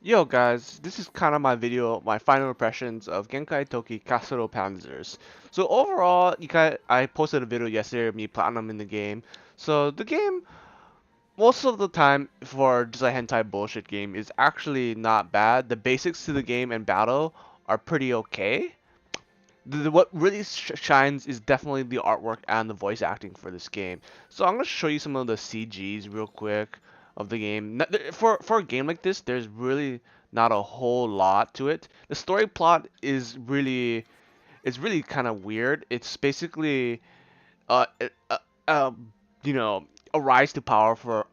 Yo guys, this is kind of my video, my final impressions of Genkai Tokki Panzers. So overall, I posted a video yesterday of me platinum in the game. So the game, most of the time for just a hentai bullshit game, is actually not bad. The basics to the game and battle are pretty okay. What really shines is definitely the artwork and the voice acting for this game. So I'm gonna show you some of the CGs real quick of the game. For a game like this, there's really not a whole lot to it. The story plot is really kind of weird. It's basically uh, uh, uh you know a rise to power for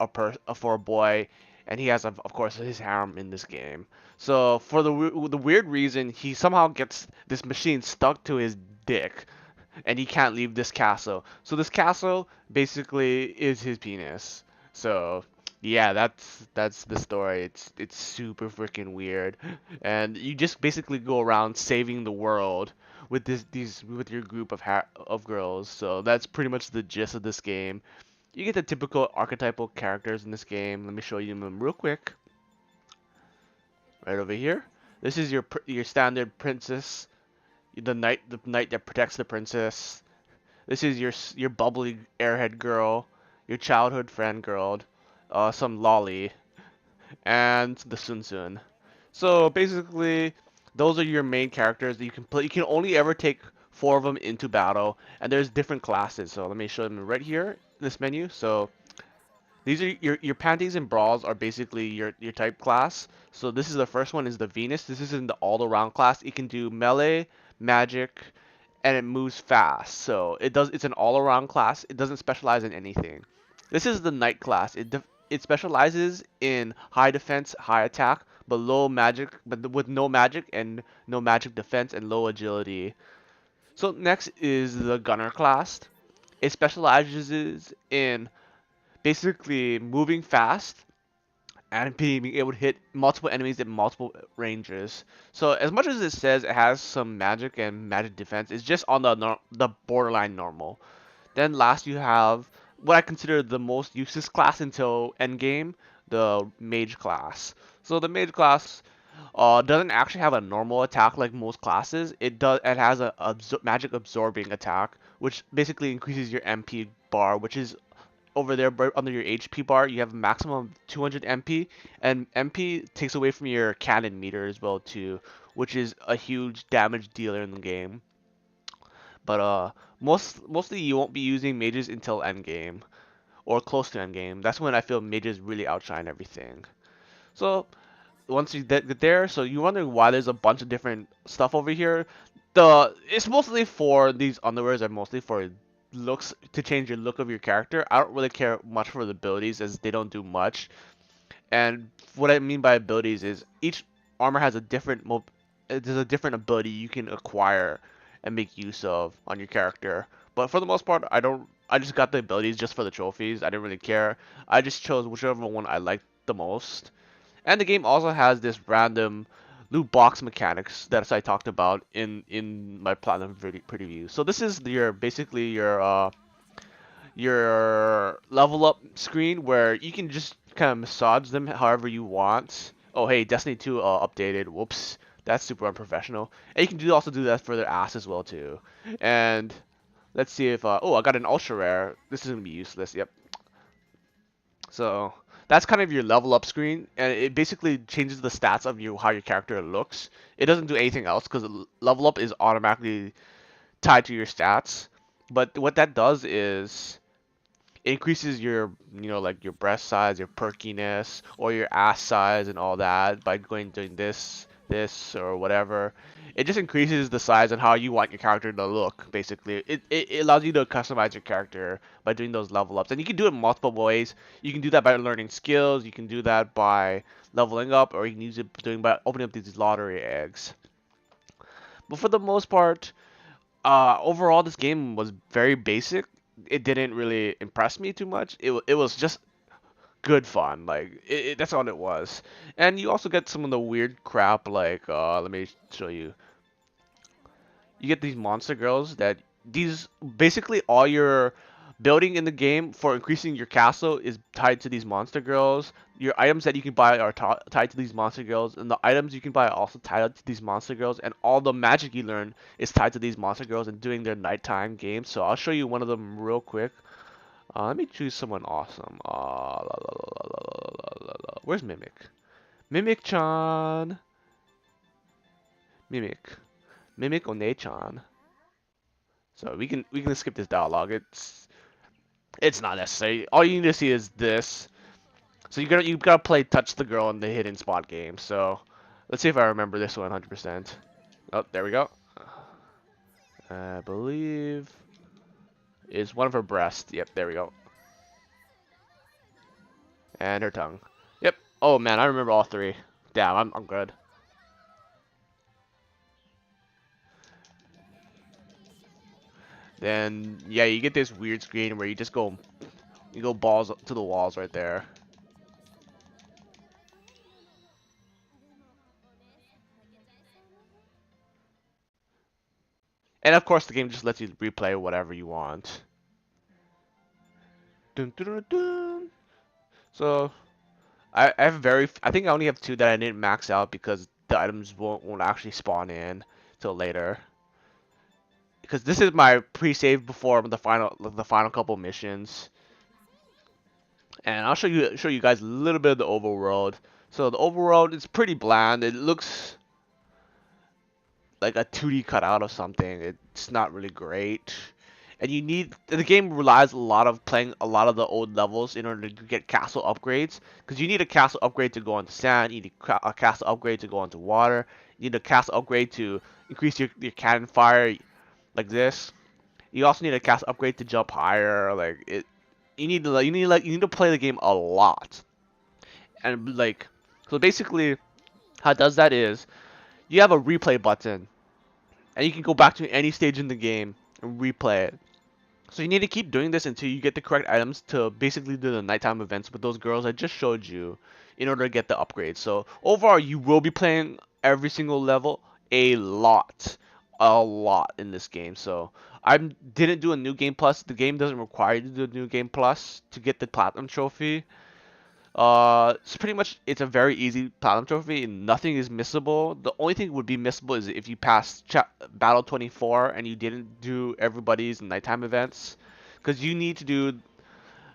for a boy, and he has of course his harem in this game. So for the weird reason, he somehow gets this machine stuck to his dick, and he can't leave this castle. So this castle basically is his penis. So yeah, that's the story. It's super freaking weird, and you just basically go around saving the world with these with your group of of girls. So that's pretty much the gist of this game. You get the typical archetypal characters in this game. Let me show you them real quick. Right over here. This is your standard princess, the knight that protects the princess. This is your bubbly airhead girl, your childhood friend girl, some lolly, and the Sun Sun. So basically, those are your main characters that you can play. You can only ever take four of them into battle, and there's different classes. So let me show them right here in this menu. So these are your panties and bras are basically your type class. So this is the first one is the Venus. This is in the all around class. It can do melee, magic, and it moves fast. So it's an all around class. It doesn't specialize in anything. This is the Knight class. It specializes in high defense, high attack, but low magic, but with no magic and no magic defense and low agility. So next is the Gunner class. It specializes in basically moving fast and being able to hit multiple enemies at multiple ranges. So as much as it says it has some magic and magic defense, it's just on the borderline normal. Then last you have what I consider the most useless class until endgame, the mage class. So the mage class doesn't actually have a normal attack like most classes. It has a magic absorbing attack, which basically increases your MP bar, which is over there under your HP bar. You have a maximum of 200 MP, and MP takes away from your cannon meter as well too, which is a huge damage dealer in the game. But mostly you won't be using mages until end game or close to end game. That's when I feel mages really outshine everything. So once you get there, so you're wondering why there's a bunch of different stuff over here. It's mostly for these underwears are mostly for looks to change your look of your character. I don't really care much for the abilities as they don't do much. And what I mean by abilities is each armor has a there's a different ability you can acquire and make use of on your character. But for the most part, I just got the abilities just for the trophies. I didn't really care. I just chose whichever one I liked the most. And the game also has this random loot box mechanics that I talked about in my platinum preview. So this is your basically your level up screen where you can just kind of massage them however you want. Oh hey, Destiny 2 updated. Whoops, that's super unprofessional. And you can also do that for their ass as well too. And let's see if oh, I got an ultra rare. This is gonna be useless. Yep. So that's kind of your level up screen, and it basically changes the stats of how your character looks. It doesn't do anything else because level up is automatically tied to your stats. But what that does is it increases your like your breast size, your perkiness, or your ass size and all that by doing this or whatever. It just increases the size and how you want your character to look. Basically, it allows you to customize your character by doing those level ups, and you can do it multiple ways. You can do that by learning skills. You can do that by leveling up, or you can use it doing by opening up these lottery eggs. But for the most part, overall, this game was very basic. It didn't really impress me too much. It was just good fun. Like that's all it was. And you also get some of the weird crap. Like let me show you. You get these monster girls that these basically all your building in the game for increasing your castle is tied to these monster girls. Your items that you can buy are tied to these monster girls, and the items you can buy are also tied to these monster girls, and all the magic you learn is tied to these monster girls and doing their nighttime games. So I'll show you one of them real quick. Let me choose someone awesome. Where's Mimic? Mimic-chan. Mimic. Mimic One-chan. So we can skip this dialogue. It's not necessary. All you need to see is this. So you gotta play Touch the Girl in the hidden spot game. So let's see if I remember this one 100%. Oh, there we go. I believe is one of her breasts. Yep, there we go. And her tongue. Yep. Oh man, I remember all three. Damn, I'm good. Then yeah, you get this weird screen where you go balls to the walls right there. And of course, the game just lets you replay whatever you want. Dun, dun, dun, dun. So I think I only have two that I didn't max out because the items won't actually spawn in till later. Because this is my pre-save before the final couple missions, and I'll show you guys a little bit of the overworld. So the overworld is pretty bland. It looks like a 2D cutout of something. It's not really great. And the game relies a lot of playing a lot of the old levels in order to get castle upgrades. Because you need a castle upgrade to go onto sand, you need a castle upgrade to go onto water, you need a castle upgrade to increase your cannon fire like this. You also need a castle upgrade to jump higher. Like it, you need to play the game a lot. And like, so basically, how it does that is you have a replay button, and you can go back to any stage in the game and replay it. So you need to keep doing this until you get the correct items to basically do the nighttime events with those girls I just showed you in order to get the upgrades. So overall, you will be playing every single level a lot in this game. So I didn't do a new game plus. The game doesn't require you to do a new game plus to get the platinum trophy. It's pretty much, it's a very easy platinum trophy and nothing is missable. The only thing would be missable is if you pass battle 24 and you didn't do everybody's nighttime events, because you need to do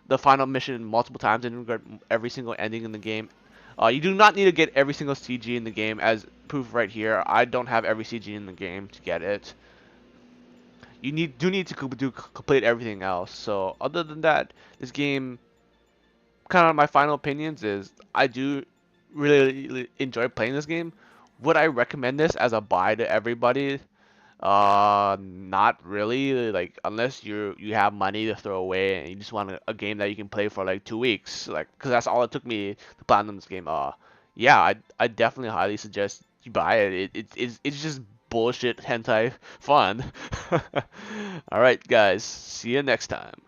the final mission multiple times and get every single ending in the game. You do not need to get every single CG in the game, as proof right here. I don't have every CG in the game to get it. You do need to complete everything else. So other than that, this game, kind of my final opinions is I do really enjoy playing this game. Would I recommend this as a buy to everybody? Not really. Like unless you have money to throw away and you just want a game that you can play for like 2 weeks, like because that's all it took me to platinum this game. Yeah, I definitely highly suggest you buy it. It's just bullshit hentai fun. All right, guys. See you next time.